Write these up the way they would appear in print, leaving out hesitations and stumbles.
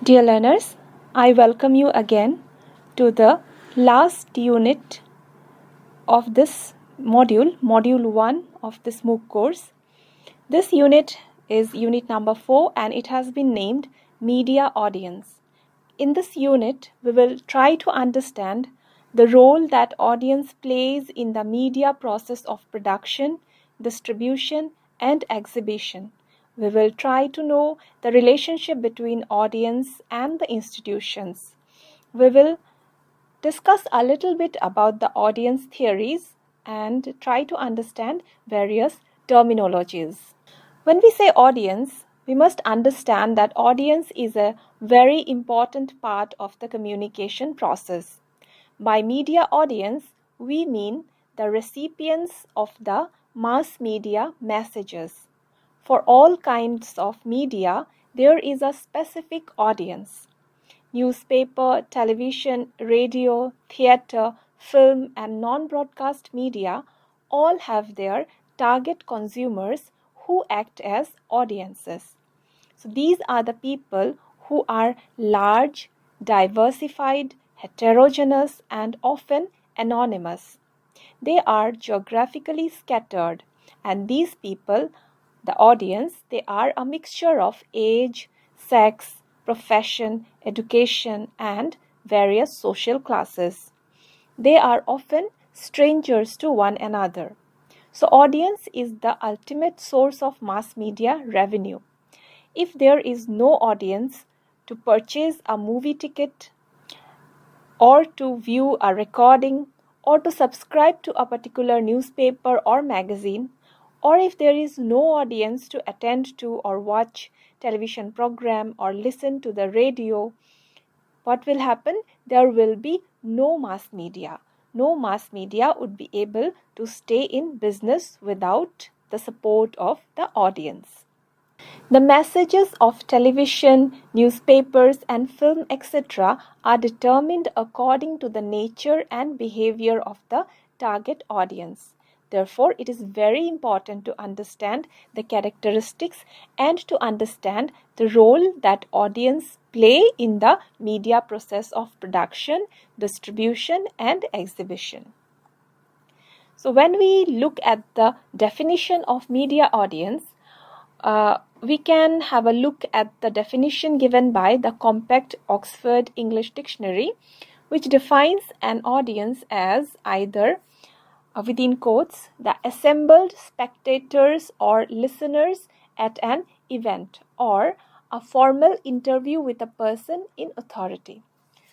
Dear learners, I welcome you again to the last unit of this module 1 of this MOOC course. This unit is unit number 4 and it has been named Media Audience. In this unit, we will try to understand the role that audience plays in the media process of production, distribution, and exhibition. We will try to know the relationship between audience and the institutions. We will discuss a little bit about the audience theories and try to understand various terminologies. When we say audience, we must understand that audience is a very important part of the communication process. By media audience, we mean the recipients of the mass media messages. For all kinds of media, there is a specific audience. Newspaper, television, radio, theater, film, and non-broadcast media all have their target consumers who act as audiences. So these are the people who are large, diversified, heterogeneous, and often anonymous. They are geographically scattered, and these people, the audience, they are a mixture of age, sex, profession, education, and various social classes. They are often strangers to one another. So audience is the ultimate source of mass media revenue. If there is no audience to purchase a movie ticket or to view a recording or to subscribe to a particular newspaper or magazine, or if there is no audience to attend to or watch television program or listen to the radio, what will happen? There will be no mass media. No mass media would be able to stay in business without the support of the audience. The messages of television, newspapers, and film, etc., are determined according to the nature and behavior of the target audience. Therefore, it is very important to understand the characteristics and to understand the role that audience play in the media process of production, distribution, and exhibition. So, when we look at the definition of media audience, we can have a look at the definition given by the Compact Oxford English Dictionary, which defines an audience as either, within quotes, the assembled spectators or listeners at an event, or a formal interview with a person in authority.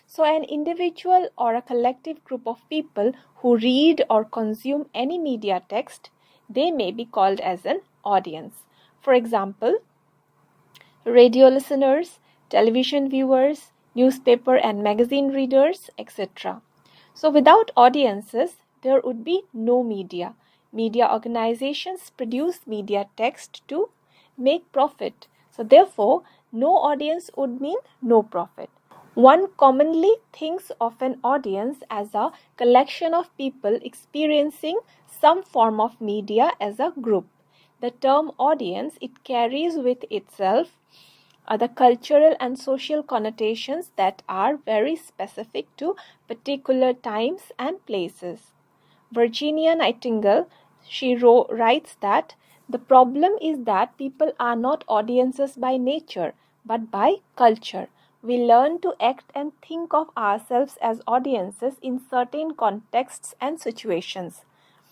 So, an individual or a collective group of people who read or consume any media text, they may be called as an audience. For example, radio listeners, television viewers, newspaper and magazine readers, etc. So without audiences, there would be no media. Media organizations produce media text to make profit. So therefore, no audience would mean no profit. One commonly thinks of an audience as a collection of people experiencing some form of media as a group. The term audience, it carries with itself the cultural and social connotations that are very specific to particular times and places. Virginia Nightingale, she writes that the problem is that people are not audiences by nature, but by culture. We learn to act and think of ourselves as audiences in certain contexts and situations.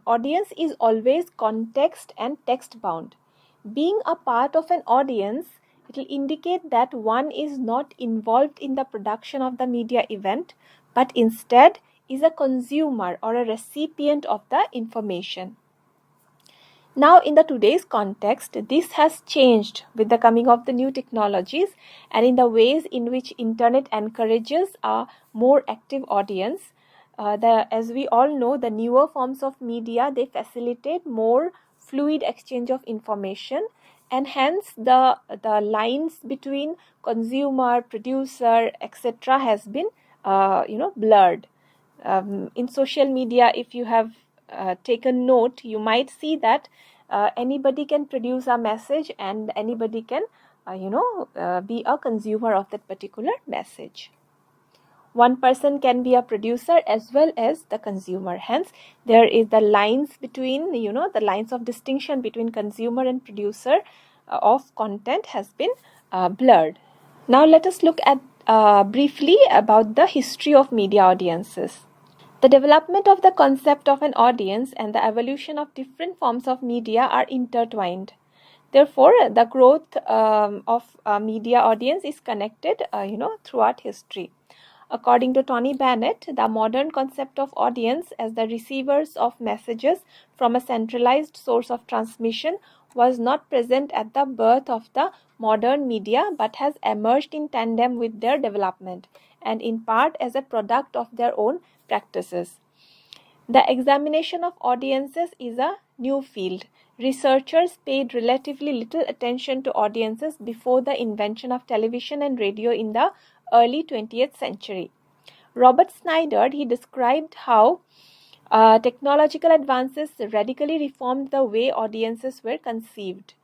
Audience is always context and text bound. Being a part of an audience, it will indicate that one is not involved in the production of the media event, but instead is a consumer or a recipient of the information. Now, in the today's context, this has changed with the coming of the new technologies and in the ways in which internet encourages a more active audience. As we all know, the newer forms of media, they facilitate more fluid exchange of information, and hence the lines between consumer, producer, etc. has been blurred. In social media, if you have taken note, you might see that anybody can produce a message and anybody can be a consumer of that particular message. One person can be a producer as well as the consumer. Hence, there is the lines between, the lines of distinction between consumer and producer of content has been blurred. Now, let us look at briefly about the history of media audiences. The development of the concept of an audience and the evolution of different forms of media are intertwined. Therefore, the growth of media audience is connected, throughout history. According to Tony Bennett, the modern concept of audience as the receivers of messages from a centralized source of transmission was not present at the birth of the modern media but has emerged in tandem with their development and in part as a product of their own practices. The examination of audiences is a new field. Researchers paid relatively little attention to audiences before the invention of television and radio in the early 20th century. Robert Snyder, he described how technological advances radically reformed the way audiences were conceived.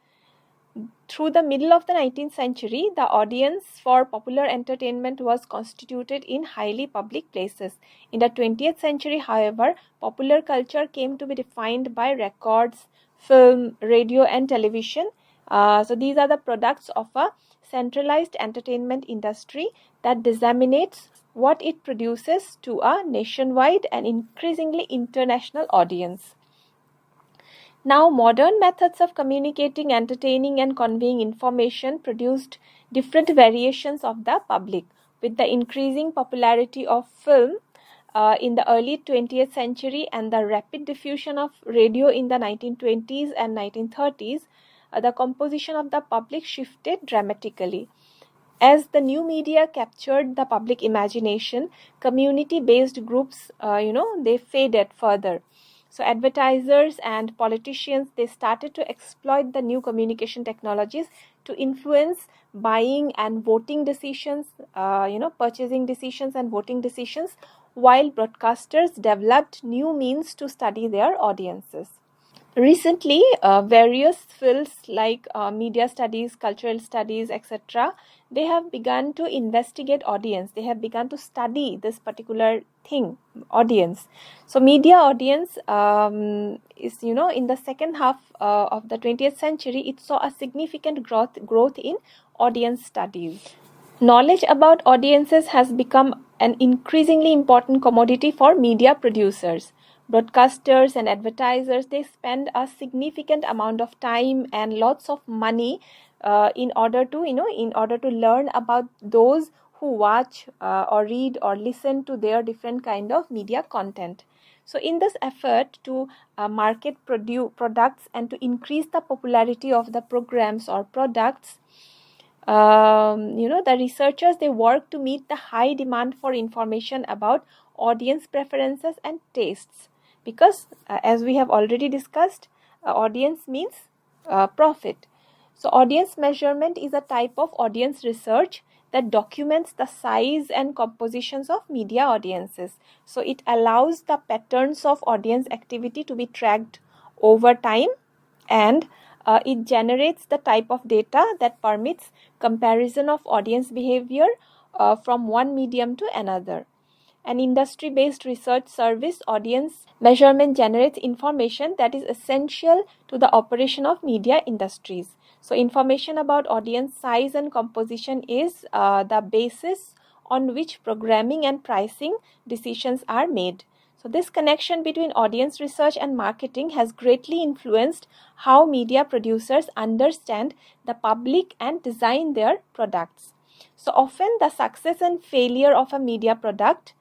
Through the middle of the 19th century, the audience for popular entertainment was constituted in highly public places. In the 20th century, however, popular culture came to be defined by records, film, radio, and television. So these are the products of a centralized entertainment industry that disseminates what it produces to a nationwide and increasingly international audience. Now, modern methods of communicating, entertaining, and conveying information produced different variations of the public. With the increasing popularity of film in the early 20th century and the rapid diffusion of radio in the 1920s and 1930s, the composition of the public shifted dramatically. As the new media captured the public imagination, community-based groups, they faded further. So advertisers and politicians, they started to exploit the new communication technologies to influence buying and voting decisions, purchasing decisions and voting decisions, while broadcasters developed new means to study their audiences. Recently, various fields like media studies, cultural studies, etc., they have begun to investigate audience. They have begun to study this particular thing, audience. So, media audience is, in the second half of the 20th century, it saw a significant growth in audience studies. Knowledge about audiences has become an increasingly important commodity for media producers. Broadcasters and advertisers, they spend a significant amount of time and lots of money in order to learn about those who watch or read or listen to their different kind of media content. So in this effort to market products and to increase the popularity of the programs or products, the researchers, they work to meet the high demand for information about audience preferences and tastes, because as we have already discussed, audience means profit. So audience measurement is a type of audience research that documents the size and compositions of media audiences. So it allows the patterns of audience activity to be tracked over time, and it generates the type of data that permits comparison of audience behavior from one medium to another. An industry-based research service, audience measurement, generates information that is essential to the operation of media industries. So information about audience size and composition is the basis on which programming and pricing decisions are made. So this connection between audience research and marketing has greatly influenced how media producers understand the public and design their products. So often the success and failure of a media product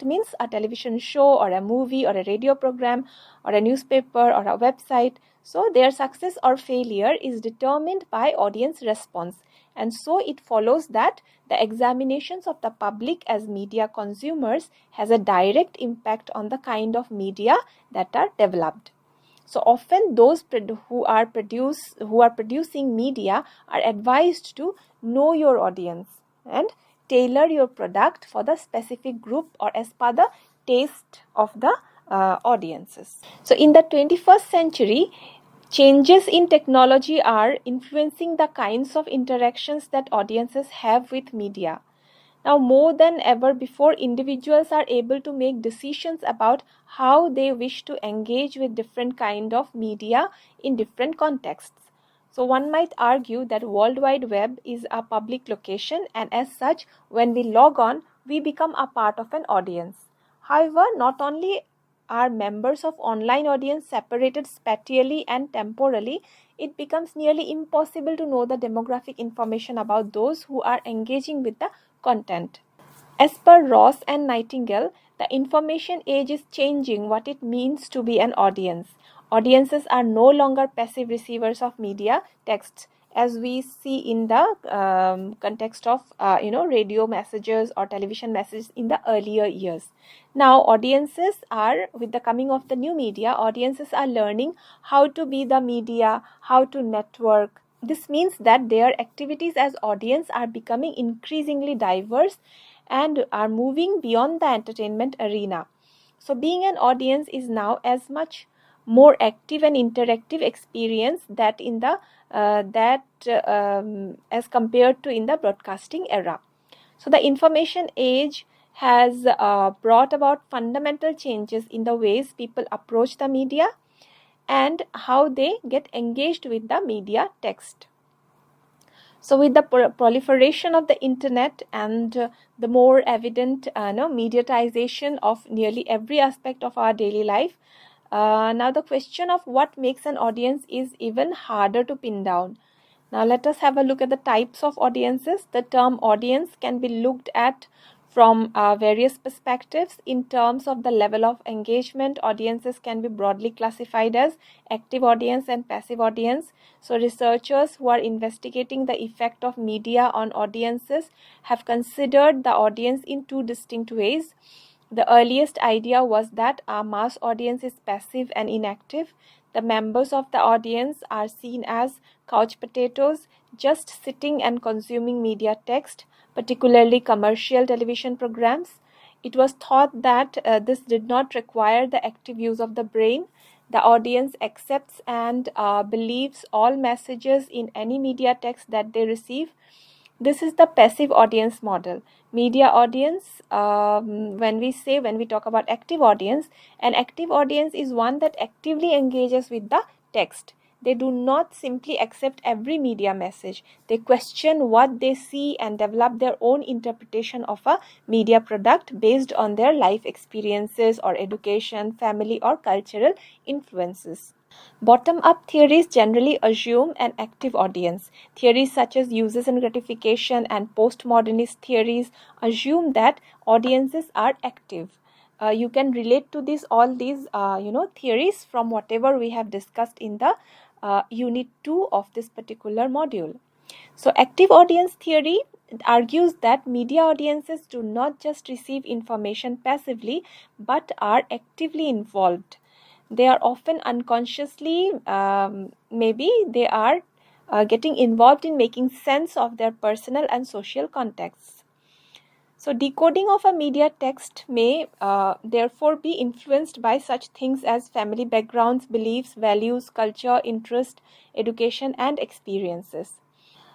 means a television show or a movie or a radio program or a newspaper or a website. So their success or failure is determined by audience response. And so it follows that the examinations of the public as media consumers has a direct impact on the kind of media that are developed. So often those who are producing media are advised to know your audience and tailor your product for the specific group or as per the taste of the audiences. So in the 21st century, Changes in technology are influencing the kinds of interactions that audiences have with media. Now, more than ever before, individuals are able to make decisions about how they wish to engage with different kind of media in different contexts. So one might argue that World Wide Web is a public location, and as such, when we log on, we become a part of an audience. However, not only are members of online audience separated spatially and temporally, it becomes nearly impossible to know the demographic information about those who are engaging with the content. As per Ross and Nightingale, the information age is changing what it means to be an audience. Audiences are no longer passive receivers of media texts, as we see in the context of radio messages or television messages in the earlier years. Now audiences are, with the coming of the new media, audiences are learning how to be the media, how to network. This means that their activities as audience are becoming increasingly diverse and are moving beyond the entertainment arena. So being an audience is now as much more active and interactive experience that in the as compared to in the broadcasting era. So the information age has brought about fundamental changes in the ways people approach the media and how they get engaged with the media text. So with the proliferation of the internet and the more evident mediatization of nearly every aspect of our daily life, now the question of what makes an audience is even harder to pin down. Now let us have a look at the types of audiences. The term audience can be looked at from various perspectives. In terms of the level of engagement, audiences can be broadly classified as active audience and passive audience. So researchers who are investigating the effect of media on audiences have considered the audience in two distinct ways. The earliest idea was that a mass audience is passive and inactive. The members of the audience are seen as couch potatoes, just sitting and consuming media text, particularly commercial television programs. It was thought that this did not require the active use of the brain. The audience accepts and believes all messages in any media text that they receive. This is the passive audience model. Media audience, when we talk about active audience, an active audience is one that actively engages with the text. They do not simply accept every media message. They question what they see and develop their own interpretation of a media product based on their life experiences or education, family, or cultural influences. Bottom-up theories generally assume an active audience. Theories such as uses and gratification and postmodernist theories assume that audiences are active. You can relate to all these theories from whatever we have discussed in the unit 2 of this particular module. So active audience theory argues that media audiences do not just receive information passively but are actively involved. They are often unconsciously, maybe they are getting involved in making sense of their personal and social contexts. So decoding of a media text may therefore be influenced by such things as family backgrounds, beliefs, values, culture, interest, education, and experiences.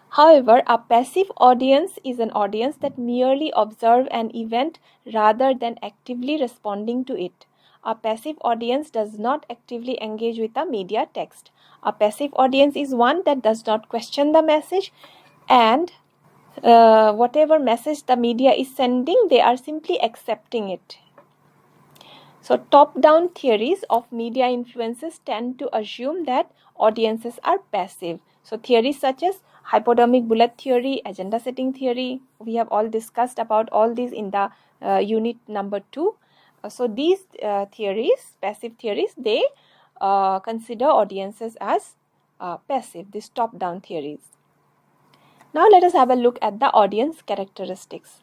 However, a passive audience is an audience that merely observe an event rather than actively responding to it. A passive audience does not actively engage with a media text. A passive audience is one that does not question the message, and whatever message the media is sending, they are simply accepting it. So top-down theories of media influences tend to assume that audiences are passive. So theories such as hypodermic bullet theory, agenda setting theory, we have all discussed about all these in the unit number 2. So these theories, passive theories, they consider audiences as passive, these top-down theories. Now let us have a look at the audience characteristics.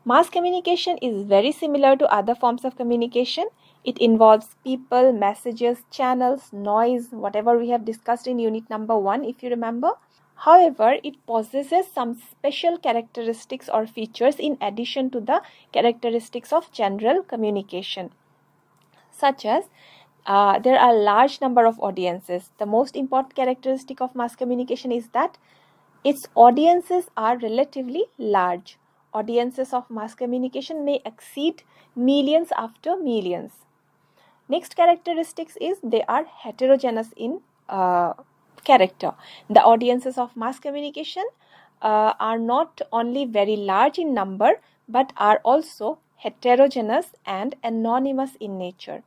Mass communication is very similar to other forms of communication. It involves people, messages, channels, noise, whatever we have discussed in unit number 1, if you remember. However, it possesses some special characteristics or features in addition to the characteristics of general communication, such as there are a large number of audiences. The most important characteristic of mass communication is that its audiences are relatively large. Audiences of mass communication may exceed millions after millions. Next characteristics is they are heterogeneous in character. The audiences of mass communication are not only very large in number but are also heterogeneous and anonymous in nature.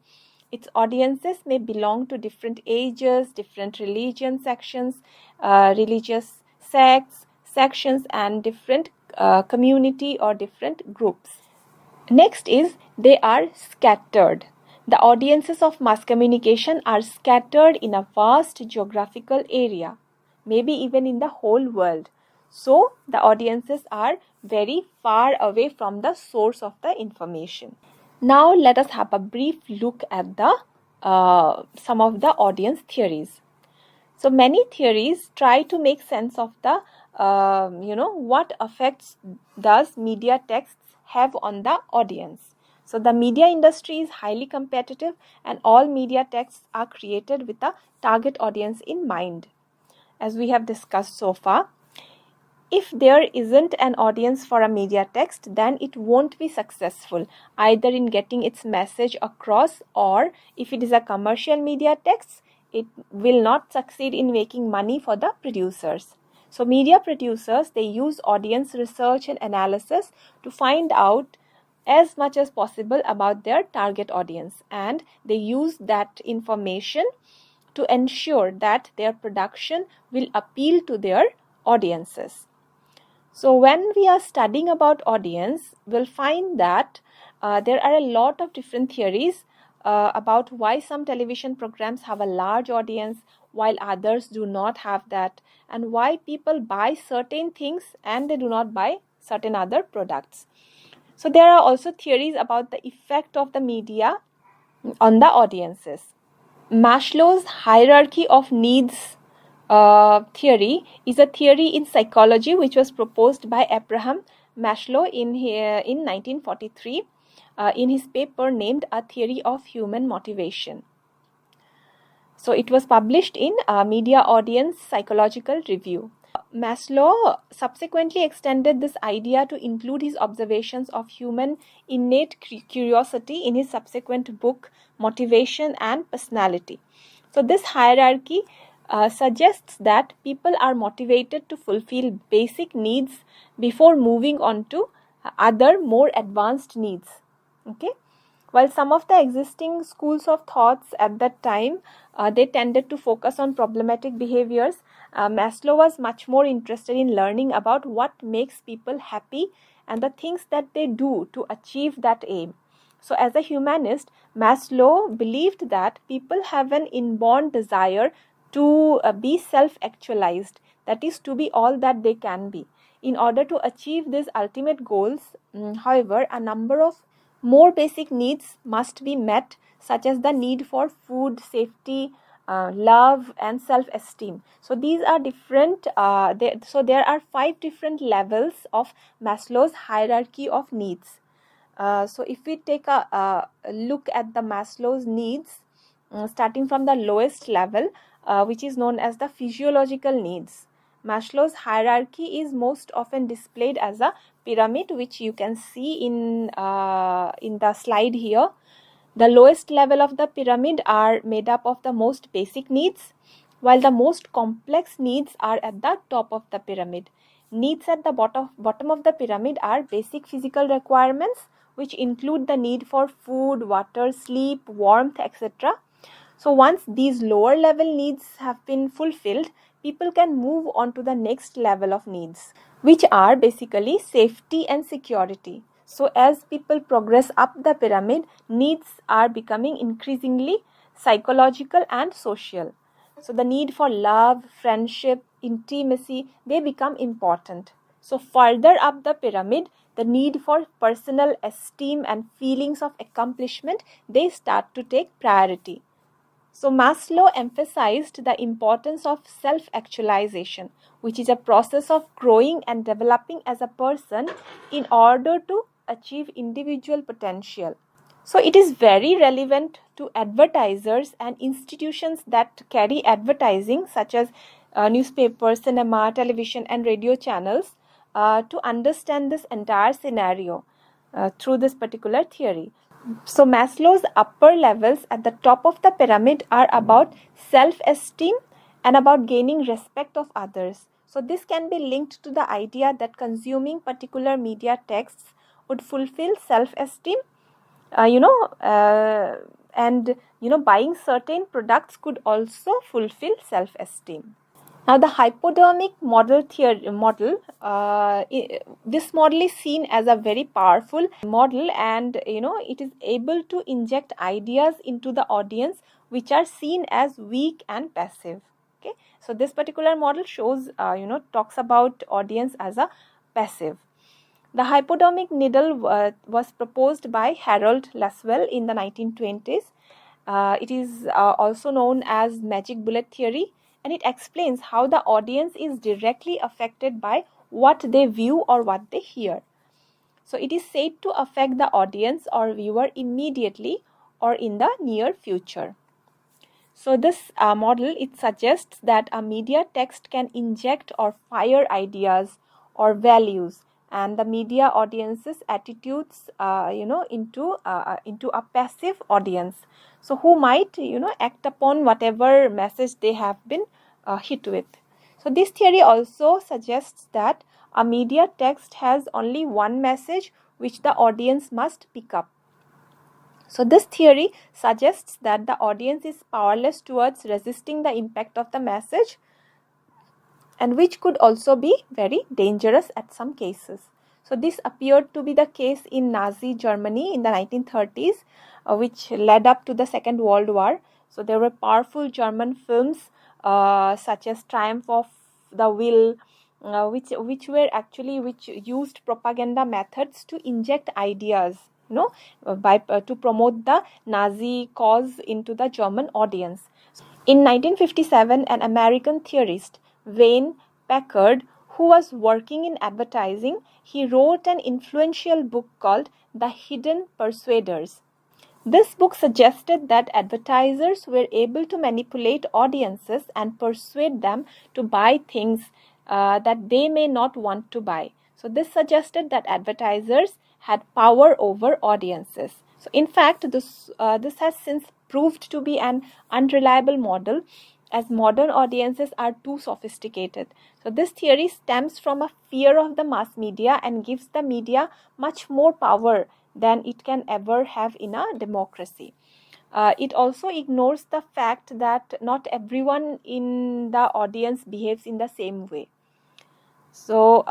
Its audiences may belong to different ages, different religion sections, religious sects, sections, and different community or different groups. Next is they are scattered. The audiences of mass communication are scattered in a vast geographical area, maybe even in the whole world. So the audiences are very far away from the source of the information. Now let us have a brief look at the some of the audience theories. So many theories try to make sense of the what effects does media texts have on the audience. So the media industry is highly competitive and all media texts are created with a target audience in mind. As we have discussed so far, if there isn't an audience for a media text, then it won't be successful either in getting its message across, or if it is a commercial media text, it will not succeed in making money for the producers. So media producers, they use audience research and analysis to find out as much as possible about their target audience, and they use that information to ensure that their production will appeal to their audiences. So when we are studying about audience, we'll find that there are a lot of different theories about why some television programs have a large audience while others do not have that, and why people buy certain things and they do not buy certain other products. So there are also theories about the effect of the media on the audiences. Maslow's hierarchy of needs theory is a theory in psychology which was proposed by Abraham Maslow in 1943 in his paper named A Theory of Human Motivation. So it was published in Media Audience Psychological Review. Maslow subsequently extended this idea to include his observations of human innate curiosity in his subsequent book, Motivation and Personality. So this hierarchy suggests that people are motivated to fulfill basic needs before moving on to other more advanced needs. Okay. While some of the existing schools of thoughts at that time, they tended to focus on problematic behaviors, Maslow was much more interested in learning about what makes people happy and the things that they do to achieve that aim. So as a humanist, Maslow believed that people have an inborn desire to be self-actualized, that is, to be all that they can be. In order to achieve these ultimate goals, however, a number of more basic needs must be met, such as the need for food, safety, love, and self-esteem. So these are different. So there are 5 different levels of Maslow's hierarchy of needs. So if we take a look at the Maslow's needs, starting from the lowest level, which is known as the physiological needs. Maslow's hierarchy is most often displayed as a pyramid, which you can see in the slide here. The lowest level of the pyramid are made up of the most basic needs, while the most complex needs are at the top of the pyramid. Needs at the bottom of the pyramid are basic physical requirements, which include the need for food, water, sleep, warmth, etc. So once these lower level needs have been fulfilled, people can move on to the next level of needs, which are basically safety and security. So as people progress up the pyramid, needs are becoming increasingly psychological and social. So the need for love, friendship, intimacy, they become important. So further up the pyramid, the need for personal esteem and feelings of accomplishment, they start to take priority. So Maslow emphasized the importance of self-actualization, which is a process of growing and developing as a person in order to achieve individual potential. So it is very relevant to advertisers and institutions that carry advertising, such as newspapers, cinema, television, and radio channels, to understand this entire scenario through this particular theory. So Maslow's upper levels at the top of the pyramid are about self-esteem and about gaining respect of others. So this can be linked to the idea that consuming particular media texts would fulfill self-esteem, and buying certain products could also fulfill self-esteem. Now, the hypodermic model, this model is seen as a very powerful model, and it is able to inject ideas into the audience which are seen as weak and passive. Okay, so this particular model shows, talks about audience as a passive. The hypodermic needle was proposed by Harold Laswell in the 1920s. It is also known as magic bullet theory, and it explains how the audience is directly affected by what they view or what they hear. So it is said to affect the audience or viewer immediately or in the near future. So this model, it suggests that a media text can inject or fire ideas or values, and the media audience's attitudes into a passive audience, so who might act upon whatever message they have been hit with. So this theory also suggests that a media text has only one message which the audience must pick up. So this theory suggests that the audience is powerless towards resisting the impact of the message, and which could also be very dangerous at some cases. So this appeared to be the case in Nazi Germany in the 1930s, which led up to the Second World War. So there were powerful German films such as Triumph of the Will, which used propaganda methods to inject ideas, to promote the Nazi cause into the German audience. In 1957, an American theorist, Wayne Packard, who was working in advertising, he wrote an influential book called The Hidden Persuaders. This book suggested that advertisers were able to manipulate audiences and persuade them to buy things that they may not want to buy. So this suggested that advertisers had power over audiences. So in fact, this has since proved to be an unreliable model, as modern audiences are too sophisticated. So this theory stems from a fear of the mass media and gives the media much more power than it can ever have in a democracy. It also ignores the fact that not everyone in the audience behaves in the same way. So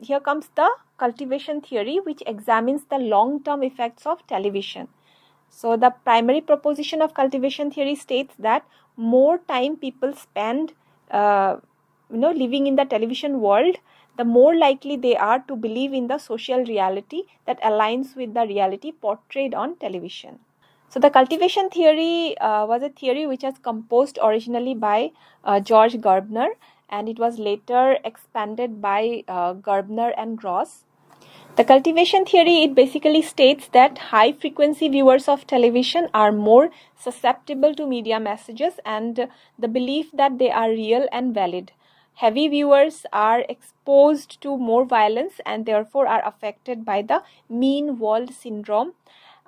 here comes the cultivation theory, which examines the long-term effects of television. So the primary proposition of cultivation theory states that more time people spend living in the television world, the more likely they are to believe in the social reality that aligns with the reality portrayed on television. So the cultivation theory was a theory which was composed originally by George Gerbner, and it was later expanded by Gerbner and Gross. The cultivation theory, it basically states that high frequency viewers of television are more susceptible to media messages and the belief that they are real and valid. Heavy viewers are exposed to more violence and therefore are affected by the mean world syndrome.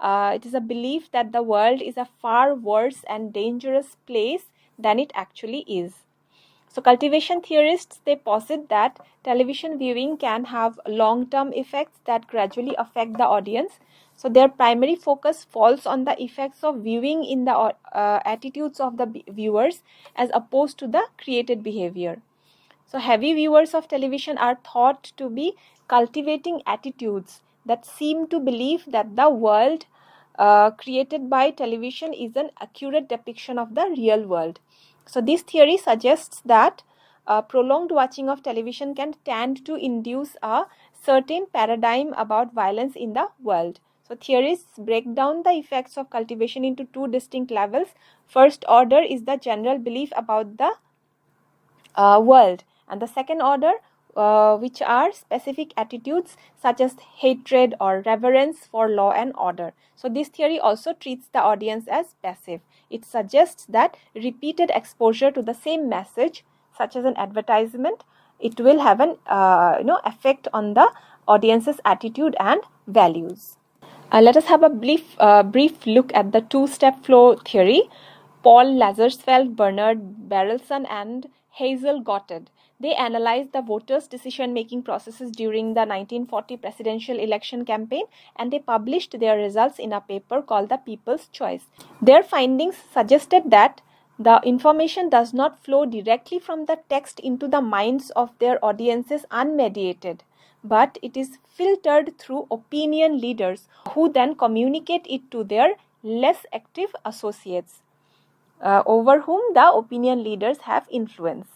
It is a belief that the world is a far worse and dangerous place than it actually is. So cultivation theorists, they posit that television viewing can have long-term effects that gradually affect the audience. So their primary focus falls on the effects of viewing in the attitudes of the viewers as opposed to the created behavior. So heavy viewers of television are thought to be cultivating attitudes that seem to believe that the world created by television is an accurate depiction of the real world. So this theory suggests that prolonged watching of television can tend to induce a certain paradigm about violence in the world. So theorists break down the effects of cultivation into two distinct levels. First order is the general belief about the world, and the second order which are specific attitudes such as hatred or reverence for law and order. So this theory also treats the audience as passive. It suggests that repeated exposure to the same message, such as an advertisement, it will have an effect on the audience's attitude and values. Let us have a brief look at the two-step flow theory. Paul Lazarsfeld, Bernard Berelson, and Hazel Gottard. They analyzed the voters' decision-making processes during the 1940 presidential election campaign, and they published their results in a paper called The People's Choice. Their findings suggested that the information does not flow directly from the text into the minds of their audiences unmediated, but it is filtered through opinion leaders who then communicate it to their less active associates, over whom the opinion leaders have influence.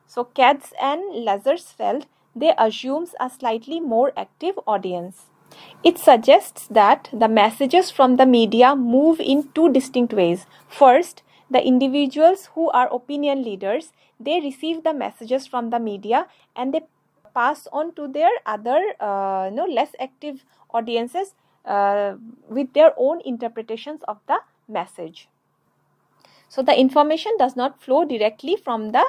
So Katz and Lazarsfeld, they assumes a slightly more active audience. It suggests that the messages from the media move in two distinct ways. First, the individuals who are opinion leaders, they receive the messages from the media and they pass on to their other less active audiences with their own interpretations of the message. So the information does not flow directly from the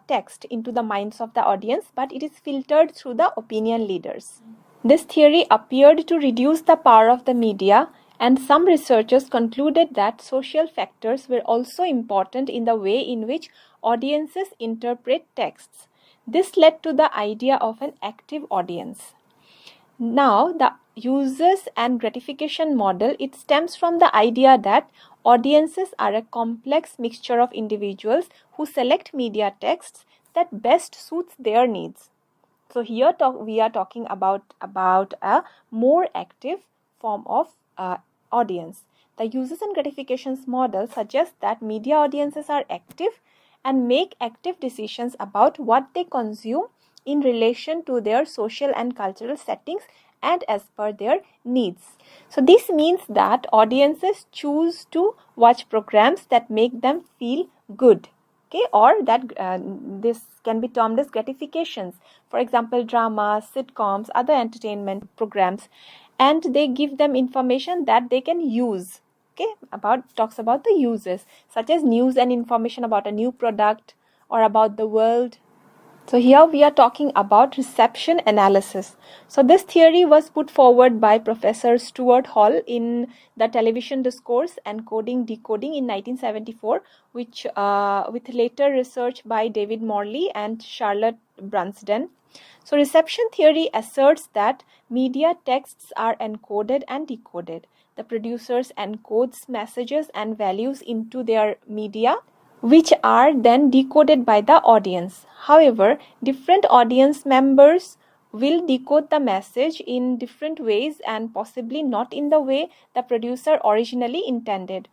text into the minds of the audience, but it is filtered through the opinion leaders. This theory appeared to reduce the power of the media, and some researchers concluded that social factors were also important in the way in which audiences interpret texts. This led to the idea of an active audience. Now, the uses and gratification model, it stems from the idea that audiences are a complex mixture of individuals who select media texts that best suits their needs. So here we are talking about a more active form of audience. The uses and gratifications model suggests that media audiences are active and make active decisions about what they consume in relation to their social and cultural settings and as per their needs. So this means that audiences choose to watch programs that make them feel good, okay, or that this can be termed as gratifications. For example, dramas, sitcoms, other entertainment programs, and they give them information that they can use. Okay, talks about the uses such as news and information about a new product or about the world. So here we are talking about reception analysis. So this theory was put forward by Professor Stuart Hall in the Television Discourse, Encoding, Decoding in 1974, which with later research by David Morley and Charlotte Brunsden. So reception theory asserts that media texts are encoded and decoded. The producers encodes messages and values into their media, which are then decoded by the audience. However, different audience members will decode the message in different ways and possibly not in the way the producer originally intended.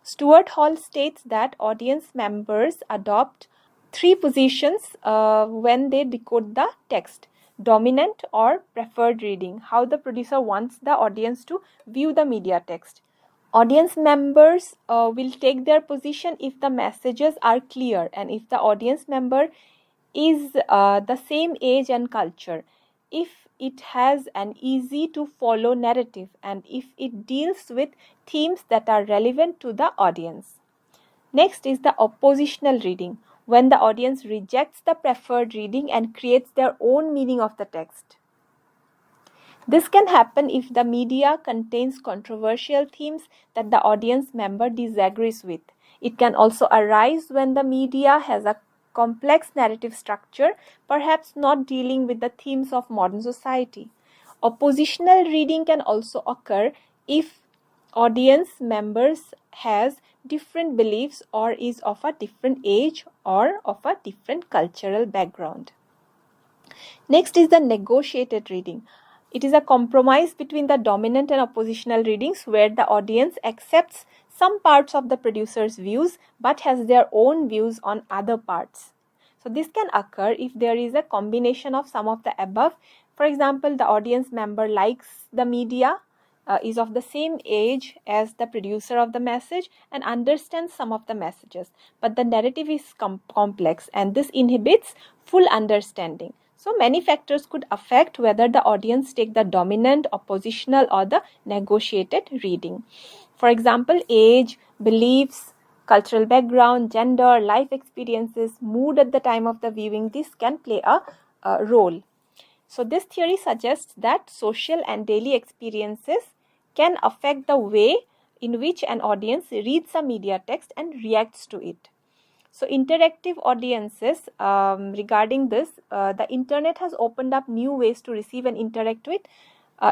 Stuart Hall states that audience members adopt three positions when they decode the text: dominant or preferred reading, how the producer wants the audience to view the media text. Audience members will take their position if the messages are clear and if the audience member is the same age and culture, if it has an easy to follow narrative, and if it deals with themes that are relevant to the audience. Next is the oppositional reading, when the audience rejects the preferred reading and creates their own meaning of the text. This can happen if the media contains controversial themes that the audience member disagrees with. It can also arise when the media has a complex narrative structure, perhaps not dealing with the themes of modern society. Oppositional reading can also occur if audience members has different beliefs or is of a different age or of a different cultural background. Next is the negotiated reading. It is a compromise between the dominant and oppositional readings where the audience accepts some parts of the producer's views but has their own views on other parts. So this can occur if there is a combination of some of the above. For example, the audience member likes the media, is of the same age as the producer of the message and understands some of the messages, but the narrative is complex and this inhibits full understanding. So many factors could affect whether the audience take the dominant, oppositional, or the negotiated reading. For example, age, beliefs, cultural background, gender, life experiences, mood at the time of the viewing, this can play a role. So this theory suggests that social and daily experiences can affect the way in which an audience reads a media text and reacts to it. So interactive audiences, regarding this, the internet has opened up new ways to receive and interact with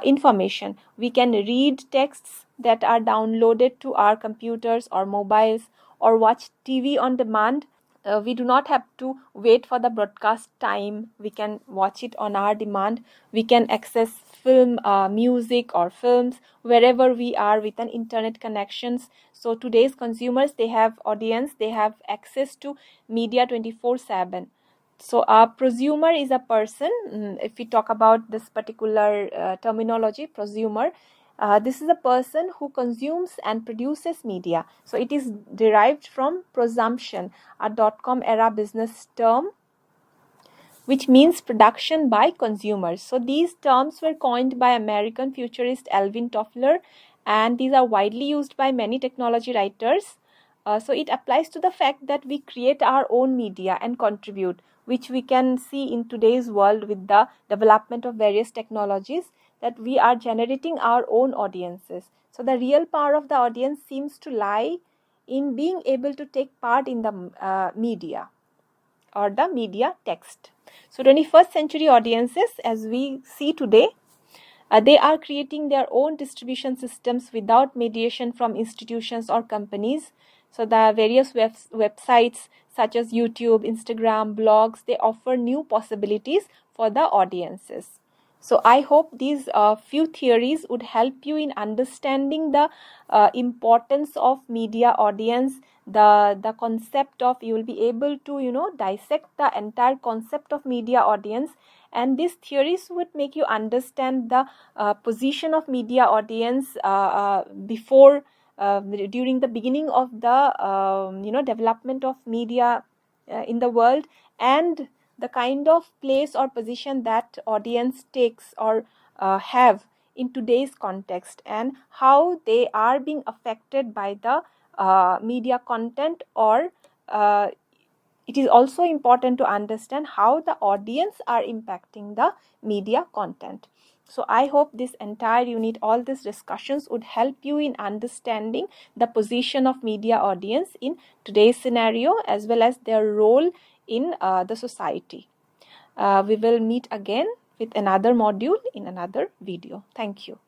information. We can read texts that are downloaded to our computers or mobiles, or watch TV on demand. We do not have to wait for the broadcast time. We can watch it on our demand. We can access film, music or films wherever we are with an internet connections. So today's consumers, they have access to media 24/7. So a prosumer is a person, if we talk about this particular terminology, prosumer, this is a person who consumes and produces media. So it is derived from prosumption, a dot-com era business term, which means production by consumers. So these terms were coined by American futurist Alvin Toffler, and these are widely used by many technology writers. So it applies to the fact that we create our own media and contribute, which we can see in today's world with the development of various technologies, that we are generating our own audiences. So the real power of the audience seems to lie in being able to take part in the media or the media text. So 21st century audiences, as we see today, they are creating their own distribution systems without mediation from institutions or companies. So the various websites such as YouTube, Instagram, blogs, they offer new possibilities for the audiences. So I hope these few theories would help you in understanding the importance of media audience, the concept of, you will be able to dissect the entire concept of media audience, and these theories would make you understand the position of media audience before during the beginning of the development of media in the world, and the kind of place or position that audience takes or have in today's context, and how they are being affected by the media content, or it is also important to understand how the audience are impacting the media content. So I hope this entire unit, all these discussions would help you in understanding the position of media audience in today's scenario, as well as their role in the society. We will meet again with another module in another video. Thank you.